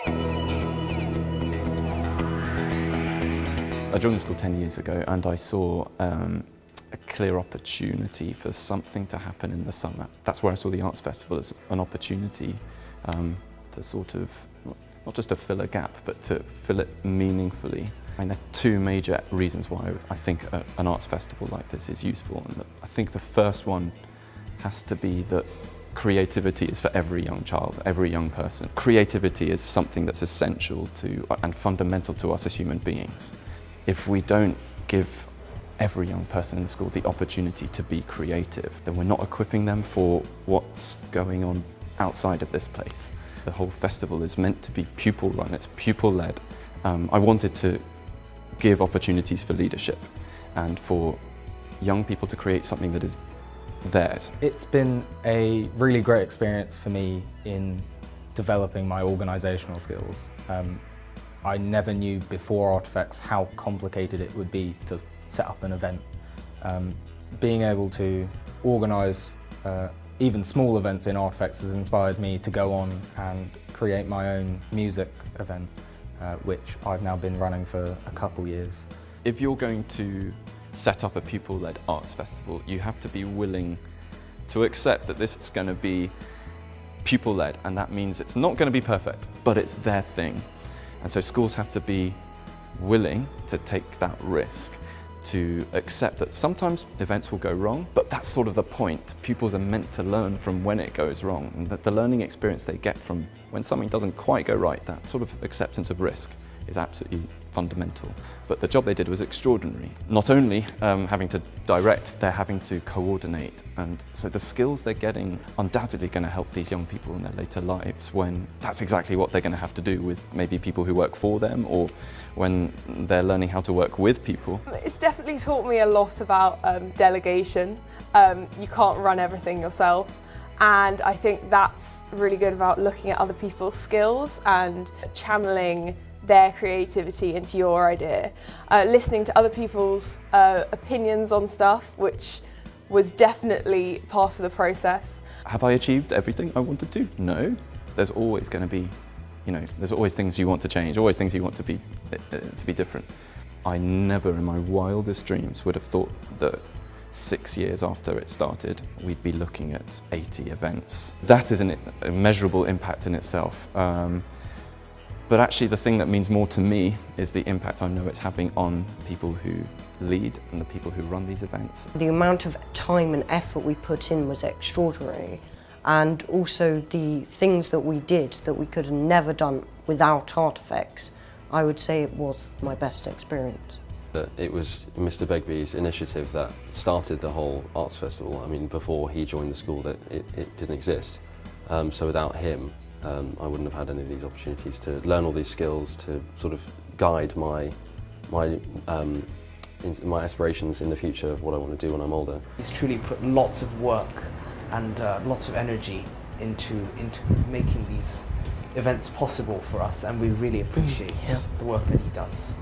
I joined the school 10 years ago and I saw a clear opportunity for something to happen in the summer. That's where I saw the Arts Festival as an opportunity to sort of, not just to fill a gap, but to fill it meaningfully. And there are two major reasons why I think an arts festival like this is useful. And I think the first one has to be that creativity is for every young child, every young person. Creativity is something that's essential to and fundamental to us as human beings. If we don't give every young person in the school the opportunity to be creative, then we're not equipping them for what's going on outside of this place. The whole festival is meant to be pupil-run, it's pupil-led. I wanted to give opportunities for leadership and for young people to create something that is theirs. It's been a really great experience for me in developing my organisational skills. I never knew before Artifex how complicated it would be to set up an event. Being able to organise even small events in Artifex has inspired me to go on and create my own music event, which I've now been running for a couple years. If you're going to set up a pupil-led arts festival, you have to be willing to accept that this is going to be pupil-led, and that means it's not going to be perfect, but it's their thing. And so schools have to be willing to take that risk, to accept that sometimes events will go wrong, but that's sort of the point. Pupils are meant to learn from when it goes wrong, and that the learning experience they get from when something doesn't quite go right, that sort of acceptance of risk is absolutely fundamental. But the job they did was extraordinary. Not only having to direct, they're having to coordinate, and so the skills they're getting undoubtedly going to help these young people in their later lives when that's exactly what they're going to have to do with maybe people who work for them, or when they're learning how to work with people. It's definitely taught me a lot about delegation. You can't run everything yourself. And I think that's really good about looking at other people's skills and channeling their creativity into your idea. Listening to other people's opinions on stuff, which was definitely part of the process. Have I achieved everything I wanted to? No. There's always going to be, there's always things you want to change, always things you want to be different. I never in my wildest dreams would have thought that 6 years after it started, we'd be looking at 80 events. That is a measurable impact in itself. But actually the thing that means more to me is the impact I know it's having on people who lead and the people who run these events. The amount of time and effort we put in was extraordinary, and also the things that we did that we could have never done without Artifex. I would say it was my best experience. It was Mr. Begbie's initiative that started the whole arts festival. I mean, before he joined the school, that it didn't exist. So without him, I wouldn't have had any of these opportunities to learn all these skills, to sort of guide my aspirations in the future of what I want to do when I'm older. He's truly put lots of work and lots of energy into making these events possible for us, and we really appreciate the work that he does.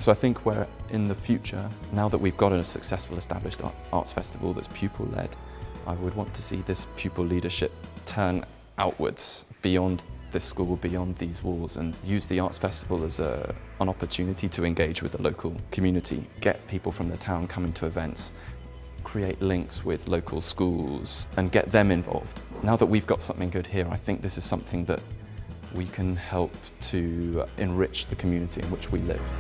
So I think we're in the future, now that we've got a successful established arts festival that's pupil-led, I would want to see this pupil leadership turn outwards, beyond this school, beyond these walls, and use the arts festival as an opportunity to engage with the local community, get people from the town coming to events, create links with local schools and get them involved. Now that we've got something good here, I think this is something that we can help to enrich the community in which we live.